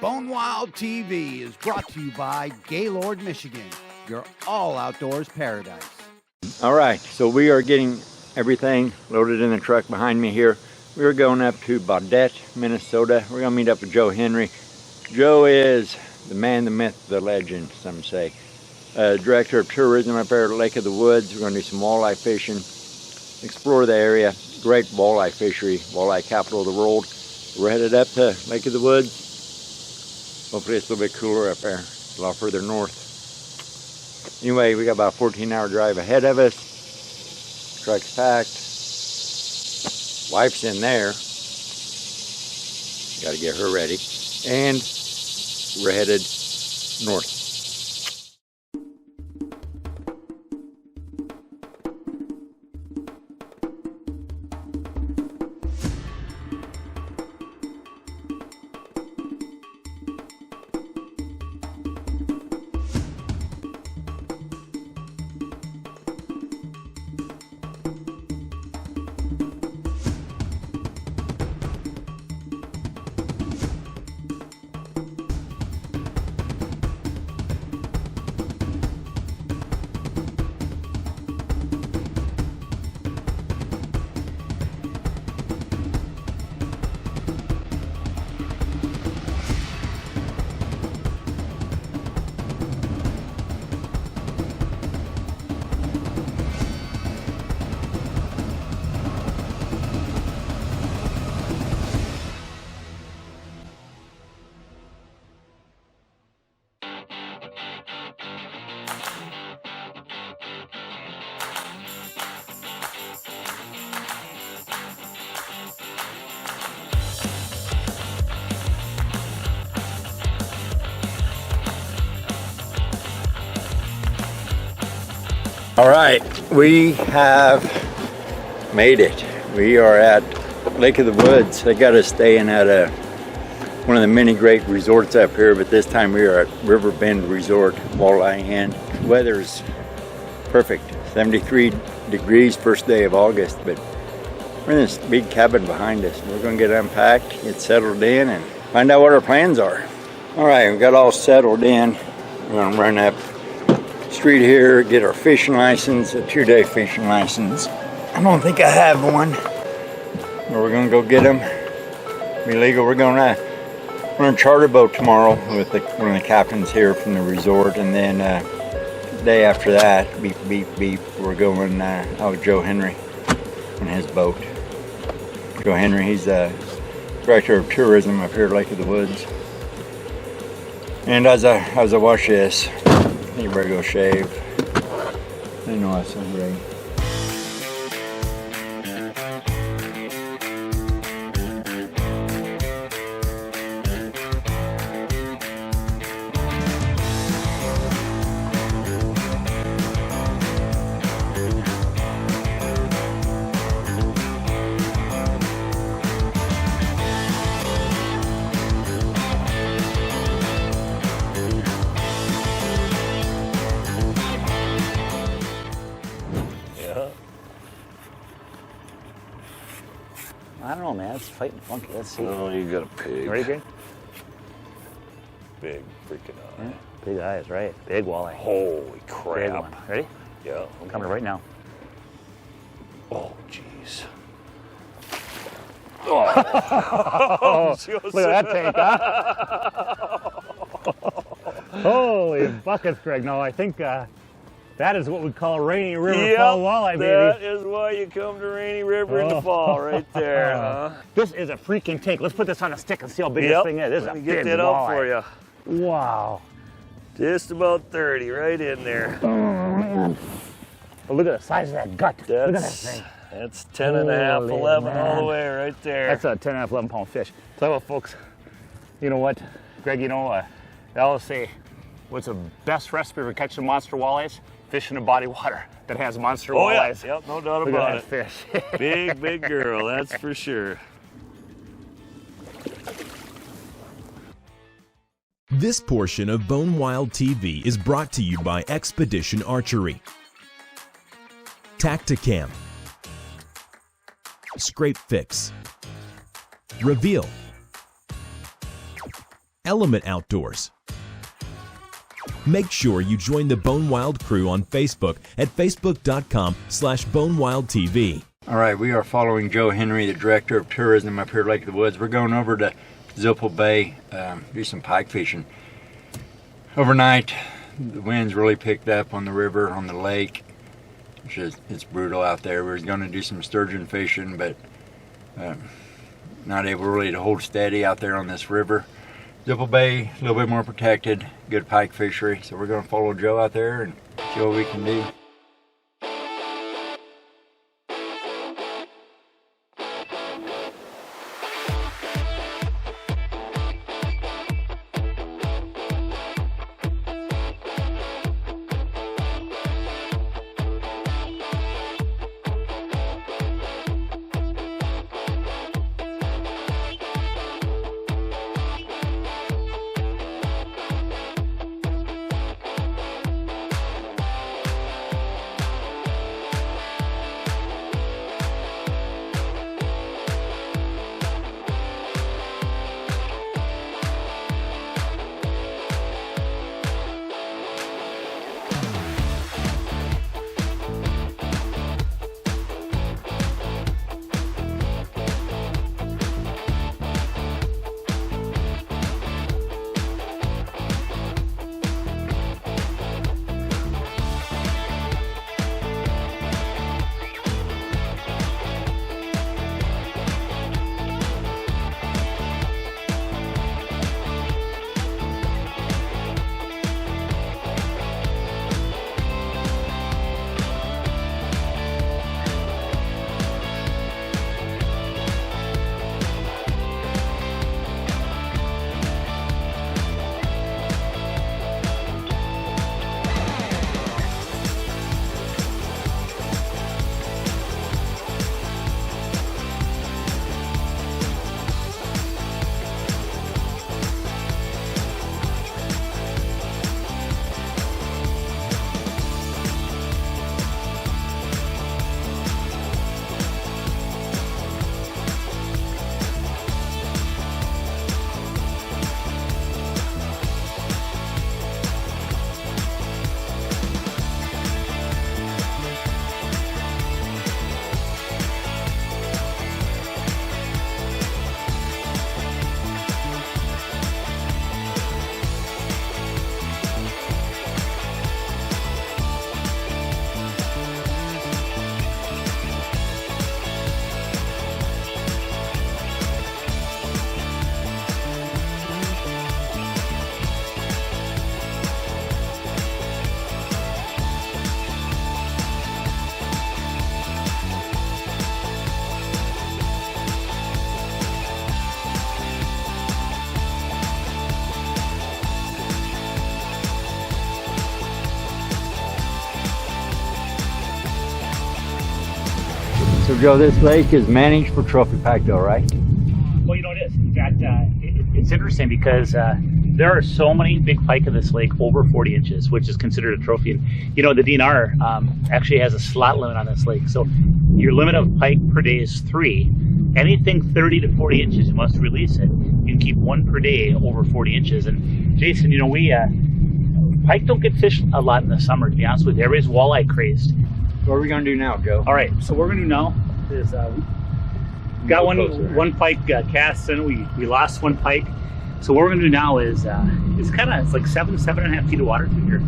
Bone Wild TV is brought to you by Gaylord, Michigan, your all outdoors paradise. All right, so we are getting everything loaded in the truck behind me here. We're going up to Baudette, Minnesota. We're gonna meet up with Joe Henry. Joe is the man, the myth, the legend, some say. Director of tourism up there at Lake of the Woods. We're gonna do some walleye fishing, explore the area. Great walleye fishery, walleye capital of the world. We're headed up to Lake of the Woods. Hopefully it's a little bit cooler up there, a lot further north. Anyway, we got about a 14-hour drive ahead of us. Truck's packed. Wife's in there. Got to get her ready. And we're headed north. All right, we have made it. We are at Lake of the Woods. They got us staying at one of the many great resorts up here, but this time we are at Riverbend Resort, Walleye Inn. Weather's perfect, 73 degrees first day of August, but we're in this big cabin behind us. We're gonna get unpacked, get settled in, and find out what our plans are. All right, we got all settled in. We're gonna run up street here, get our fishing license, a 2-day fishing license. I don't think I have one, but we're gonna go get them. Be legal. We're gonna charter a boat tomorrow with one of the captains here from the resort, and then the day after that, beep beep beep, we're going out with Joe Henry on his boat. Joe Henry, he's the director of tourism up here at Lake of the Woods. And as I wash this, you better go shave. I know I sound great. I don't know, man. It's fighting funky. Let's see. Oh, you got a pig. You ready, Greg? Big freaking eye. Yeah, big eyes, right? Big walleye. Holy crap. Big one. Ready? Yeah. I'm coming right now. Oh, jeez. Oh, look at that tank, huh? Holy buckets, Greg. No, I think that is what we call Rainy River Fall walleye, baby. That is why you come to Rainy River in the fall, right there, huh? This is a freaking tank. Let's put this on a stick and see how big this thing is. This is a big get that walleye. out for you. Wow. Just about 30, right in there. Oh, man. But look at the size of that gut. Look at that thing. That's 10 and a half, Holy 11 man. all the way right there. That's a 10 and a half, 11 pound fish. So, well, folks, you know what, Greg, you know, they always say, what's the best recipe for catching monster walleyes? Fish in a body of water that has monster walleyes. Yeah. Yep, no doubt Look about at that it. fish. Big girl, that's for sure. This portion of Bone Wild TV is brought to you by Expedition Archery, Tacticam, Scrape Fix, Reveal, Element Outdoors. Make sure you join the Bone Wild crew on Facebook at facebook.com/bonewildtv. All right, we are following Joe Henry, the Director of Tourism up here at Lake of the Woods. We're going over to Zippel Bay, do some pike fishing. Overnight, the winds really picked up on the river, on the lake. It's brutal out there. We were going to do some sturgeon fishing, but not able really to hold steady out there on this river. Zippel Bay, a little bit more protected, good pike fishery. So we're going to follow Joe out there and see what we can do. So Joe, this lake is managed for trophy pike though, right? Well, you know it is. In fact, it's interesting because there are so many big pike in this lake over 40 inches, which is considered a trophy. And you know, the DNR actually has a slot limit on this lake. So your limit of pike per day is 3. Anything 30 to 40 inches, you must release it. You can keep 1 per day over 40 inches. And Jason, you know, we pike don't get fished a lot in the summer, to be honest with you. Everybody's walleye crazed. What are we going to do now, Joe? All right, so what we're going to do now is we got one pike cast in. We lost 1 pike. So what we're going to do now is it's like 7.5 feet of water through here.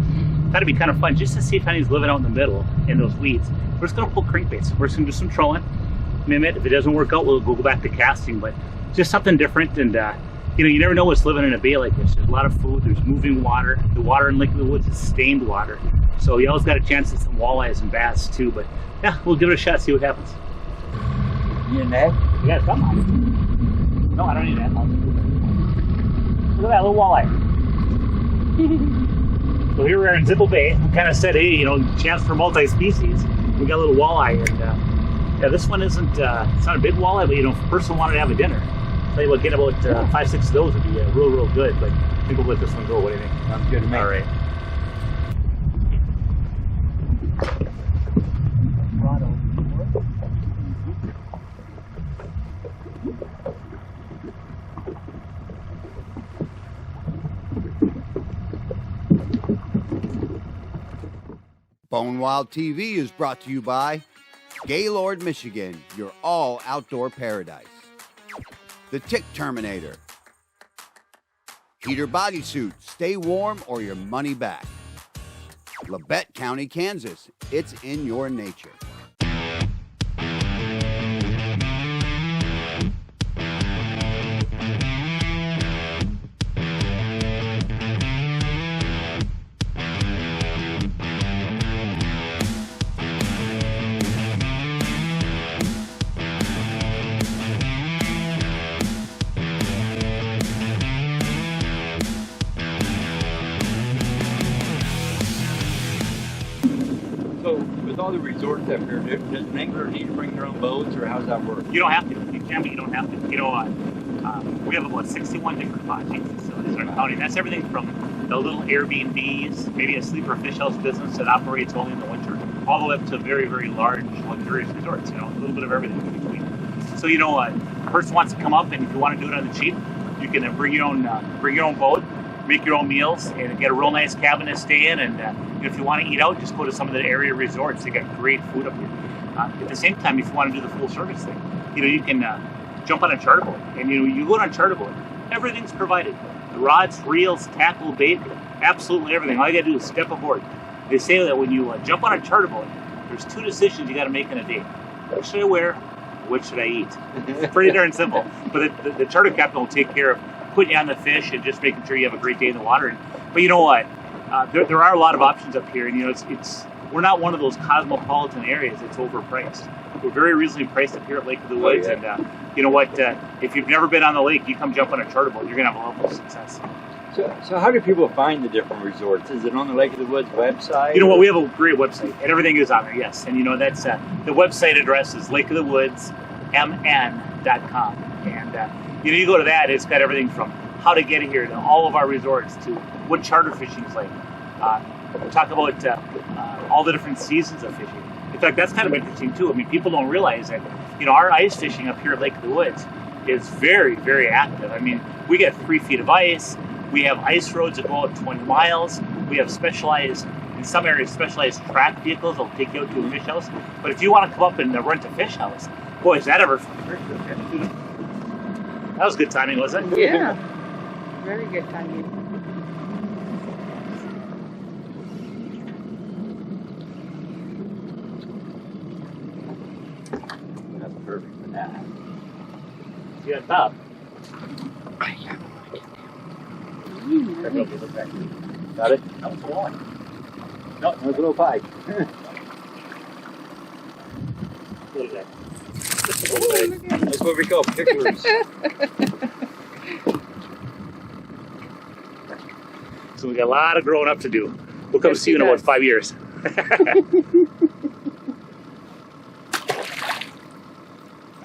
That'd be kind of fun just to see if anybody's living out in the middle in those weeds. We're just going to pull crankbaits. We're just going to do some trolling. Mimic. If it doesn't work out, we'll go back to casting. But just something different. And you know, you never know what's living in a bay like this. There's a lot of food. There's moving water. The water in Lake of the Woods is stained water. So you always got a chance at some walleyes and bass too. But yeah, we'll give it a shot, see what happens. You in that? Yeah, come on. No, I don't need that. Look at that little walleye. So here we are in Zippel Bay. We kind of said, hey, you know, chance for multi-species. We got a little walleye, and yeah, this one isn't. It's not a big walleye, but you know, if a person wanted to have a dinner, tell you what, getting about 5-6 of those would be real good. But I think we'll let this one go. What do you think? Sounds good to me. All right. Bone Wild TV is brought to you by Gaylord, Michigan, your all outdoor paradise. The Tick Terminator. Heater bodysuit, stay warm or your money back. Labette County, Kansas, it's in your nature. So with all the resorts up here, does an angler need to bring their own boats, or how does that work? You don't have to. You can, but you don't have to. You know, we have about 61 different lodging facilities in our county. That's everything from the little Airbnbs, maybe a sleeper fish house business that operates only in the winter, all the way up to very, very large, luxurious resorts. You know, a little bit of everything in between. So, you know, a person wants to come up, and if you want to do it on the cheap, you can bring your own boat, make your own meals, and get a real nice cabin to stay in. And if you want to eat out, just go to some of the area resorts. They got great food up here. At the same time, if you want to do the full service thing, you know, you can jump on a charter boat. And you go on a charter boat, everything's provided. The rods, reels, tackle, bait, absolutely everything. All you got to do is step aboard. They say that when you jump on a charter boat, there's 2 decisions you got to make in a day. What should I wear? What should I eat? It's pretty darn simple. But the charter captain will take care of putting you on the fish and just making sure you have a great day in the water. But you know what? There are a lot of options up here, and you know it's we're not one of those cosmopolitan areas that's overpriced. We're very reasonably priced up here at Lake of the Woods, and you know what? If you've never been on the lake, you come jump on a charter boat, you're gonna have a level of success. So how do people find the different resorts? Is it on the Lake of the Woods website? You know what? We have a great website, and everything is on there. Yes, and you know that's the website address is lakeofthewoodsmn.com, and you go to that. It's got everything from how to get here to all of our resorts to what charter fishing is like. We talk about all the different seasons of fishing. In fact, that's kind of interesting too. I mean, people don't realize that, you know, our ice fishing up here at Lake of the Woods is very, very active. I mean, we get 3 feet of ice. We have ice roads that go out 20 miles. We have specialized, in some areas, specialized track vehicles that will take you out to a fish house. But if you want to come up and rent a fish house, boy, is that ever fun. That was good timing, wasn't it? Yeah. Very good timing. That's perfect for that. See that top? Got it? That was Walleye. No, it was a little pike. Look at that. That's what we call picklers. So we got a lot of growing up to do. We'll come see you in about 5 years.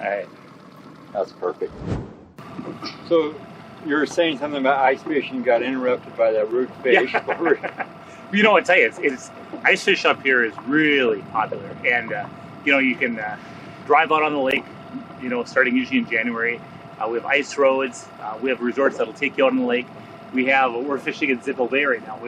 All right. That's perfect. So you were saying something about ice fishing got interrupted by that root fish. Yeah. You know, I tell you, it's ice fish up here is really popular, and you know, you can drive out on the lake. You know, starting usually in January. We have ice roads. We have resorts that'll take you out on the lake. We're fishing at Zippel Bay right now.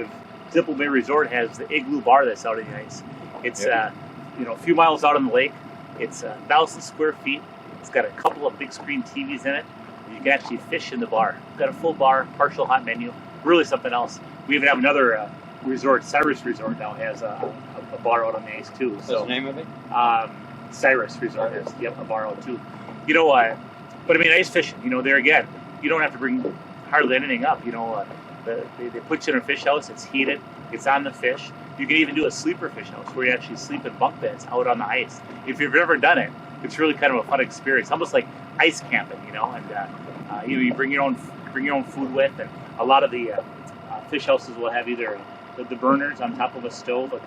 Zippel Bay Resort has the igloo bar that's out in the ice. It's you know, a few miles out on the lake. It's 1,000 square feet. It's got a couple of big screen TVs in it. You can actually fish in the bar. We've got a full bar, partial hot menu. Really something else. We even have another resort, Cyrus Resort now has a bar out on the ice too. What's So the name of it? Cyrus Resort has a bar out too. You know, but I mean, ice fishing. You know, there again, you don't have to bring hardly anything up. You know, they put you in a fish house. It's heated. It's on the fish. You can even do a sleeper fish house where you actually sleep in bunk beds out on the ice. If you've ever done it, it's really kind of a fun experience, almost like ice camping. You know, and you bring your own food with, and a lot of the fish houses will have either the burners on top of a stove, like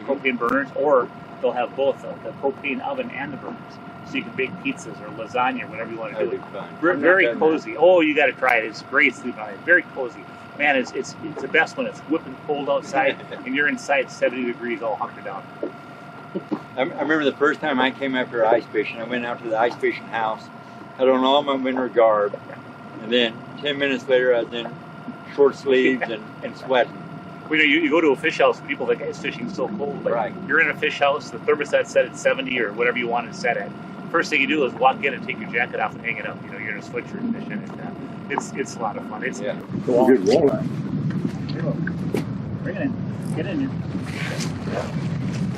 propane burners, or they'll have both the propane oven and the burners. So you can bake pizzas or lasagna or whatever you want to do. Very cozy. That. Oh, you got to try it. It's great sleeping on it. Very cozy. Man, it's the best when it's whipping cold outside and you're inside 70 degrees all hunkered down. I remember the first time I came after ice fishing, I went out to the ice fishing house, had on all my winter garb, and then 10 minutes later I was in short sleeves and sweating. You know, you go to a fish house, people think it's fishing so cold, but Right. you're in a fish house, the thermostat's set at 70 or whatever you want it set at. First thing you do is walk in and take your jacket off and hang it up. You know, you're in a sweatshirt and fishing, and it's a lot of fun. It's Yeah. the wall. Good walleye. Bring it in. Get in here.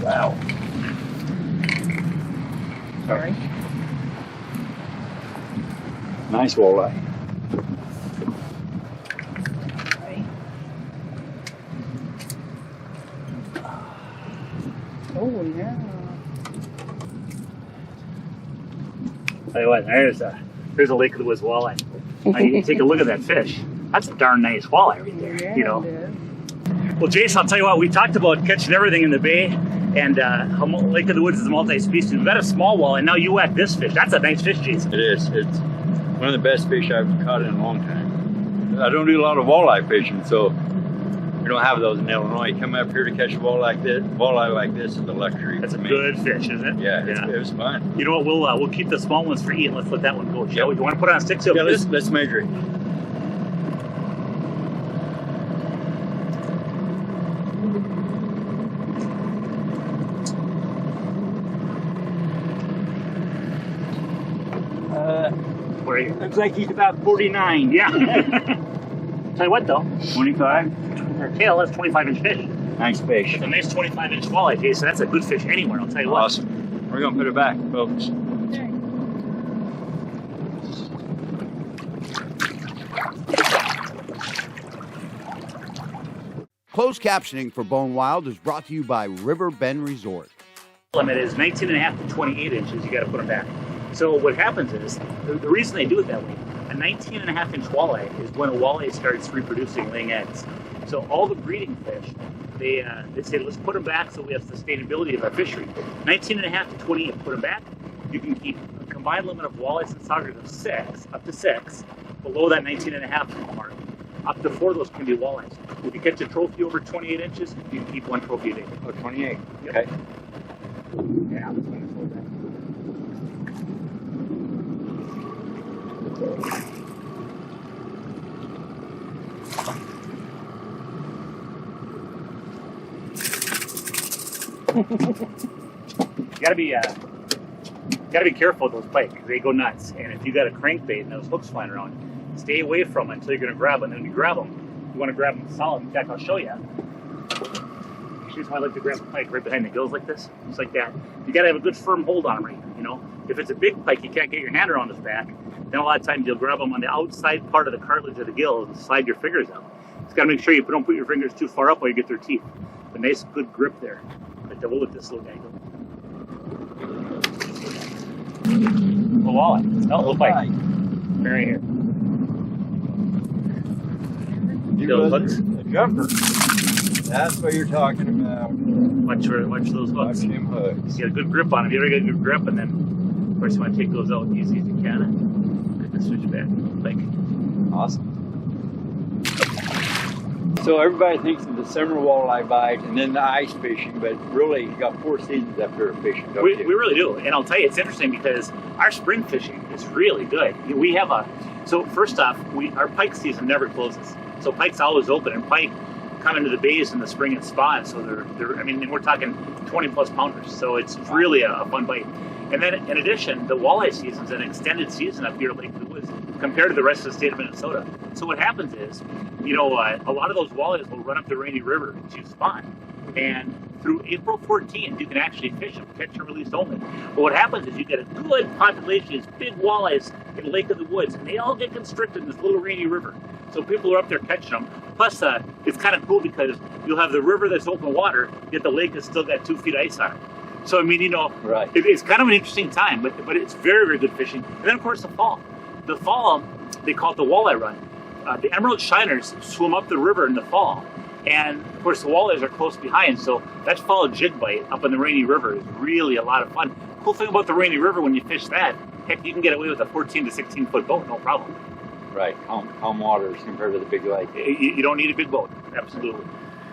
Wow. Sorry. Nice walleye. Sorry. Oh, no. Tell you what, there's a Lake of the Woods walleye. Now, you take a look at that fish. That's a darn nice walleye right there. Yeah, You know. it is. Well, Jason, I'll tell you what. We talked about catching everything in the bay, and how Lake of the Woods is multi-species. We've got a small walleye. Now you whack this fish. That's a nice fish, Jason. It is. It's one of the best fish I've caught in a long time. I don't do a lot of walleye fishing, so we don't have those in Illinois. Come up here to catch a walleye like this is a luxury. That's a for me. good fish, isn't it? Yeah, it was fun. You know what? We'll keep the small ones for eating. Let's let that one go. Shall Yep. we? You want to put it on a stick? So Yeah, let's measure it. Where are you? Looks like he's about 49. Yeah. Tell you what, though. 25. Her tail, that's 25-inch fish. Nice fish. It's a nice 25-inch walleye, Jason. That's a good fish anywhere. I'll tell you what. Awesome. We're gonna put it back, folks. Closed captioning for Bone Wild is brought to you by Riverbend Resort. Limit is 19.5 to 28 inches. You got to put them back. So what happens is the reason they do it that way. A 19.5-inch walleye is when a walleye starts reproducing, laying eggs. So all the breeding fish, they say let's put them back so we have sustainability of our fishery. 19.5 to 28, put them back. You can keep a combined limit of walleyes and saugers of 6, up to 6, below that 19.5 mark. Up to 4 of those can be walleyes. If you catch a trophy over 28 inches, you can keep 1 trophy a day. Oh, 28. Yep. Okay. Yeah, that's when it's slow down. Gotta be careful with those pike. They go nuts. And if you got a crankbait and those hooks flying around, stay away from it until you're gonna grab them. And when you grab them, you want to grab them solid. In fact, I'll show you. Here's how I like to grab a pike, right behind the gills like this, just like that. You gotta have a good firm hold on them, right? You know, if it's a big pike, you can't get your hand around his back. Then a lot of times you'll grab them on the outside part of the cartilage of the gill and slide your fingers out. Just gotta make sure you don't put your fingers too far up while you get their teeth. A nice, good grip there. Like we'll let this little guy go. Little walleye. Oh, little pike. Right here. Little hooks. A jumper. That's what you're talking about. Watch those hooks. Watch them hooks. You get a good grip on them. You already got a good grip, and then, of course, you want to take those out as easy as you can and get the switch back. Like, Awesome. So everybody thinks of the summer walleye bite and then the ice fishing, but really you got 4 seasons up here of fishing, don't we you? really do. And I'll tell you, it's interesting because our spring fishing is really good. We have so first off, our pike season never closes. So pike's always open, and pike come into the bays in the spring and spawn. So they're I mean, we're talking 20 plus pounders. So it's really a fun bite. And then in addition, the walleye season's an extended season up here at Lake of the Woods compared to the rest of the state of Minnesota. So what happens is, a lot of those walleyes will run up the Rainy River to spawn. And through April 14th, you can actually fish them, catch and release only. But what happens is you get a good population of these big walleyes in Lake of the Woods, and they all get constricted in this little Rainy River. So people are up there catching them. Plus, it's kind of cool because you'll have the river that's open water, yet the lake has still got 2 feet ice on it. So, I mean, Right. it's kind of an interesting time, but it's very, very good fishing. And then, of course, the fall. The fall, they call it the walleye run. The emerald shiners swim up the river in the fall. And, of course, the walleyes are close behind, so that fall jig bite up in the Rainy River is really a lot of fun. Cool thing about the Rainy River, when you fish that, heck, you can get away with a 14 to 16-foot boat, no problem. Right, calm waters compared to the big lake. You don't need a big boat, absolutely.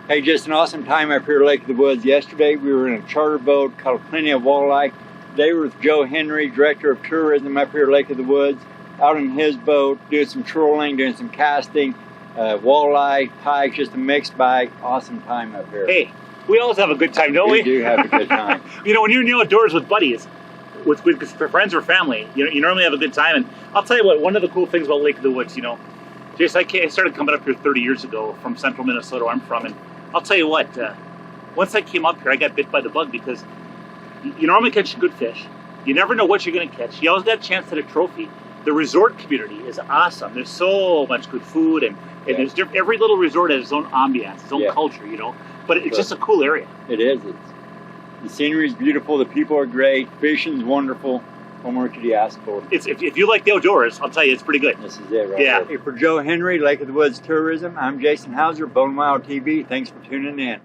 Hey, just an awesome time up here at Lake of the Woods. Yesterday we were in a charter boat, caught plenty of walleye. Today we're with Joe Henry, Director of Tourism up here at Lake of the Woods, out in his boat, doing some trolling, doing some casting. Walleye, pike, just a mixed bag. Awesome time up here. Hey, we always have a good time, don't we? We do have a good time. You know, when you're in the outdoors with buddies, with friends or family, you normally have a good time. And I'll tell you what, one of the cool things about Lake of the Woods, you know, Jason, I started coming up here 30 years ago from central Minnesota, where I'm from, and I'll tell you what, once I came up here, I got bit by the bug because you normally catch good fish. You never know what you're going to catch. You always got a chance at a trophy. The resort community is awesome. There's so much good food, and there's every little resort has its own ambiance, its own culture, you know. But it's just a cool area. It is. The scenery is beautiful. The people are great. Fishing's wonderful. What more could you ask for? If you like the outdoors, I'll tell you, it's pretty good. This is it right here. For Joe Henry, Lake of the Woods Tourism, I'm Jason Hauser, Bone Wild TV. Thanks for tuning in.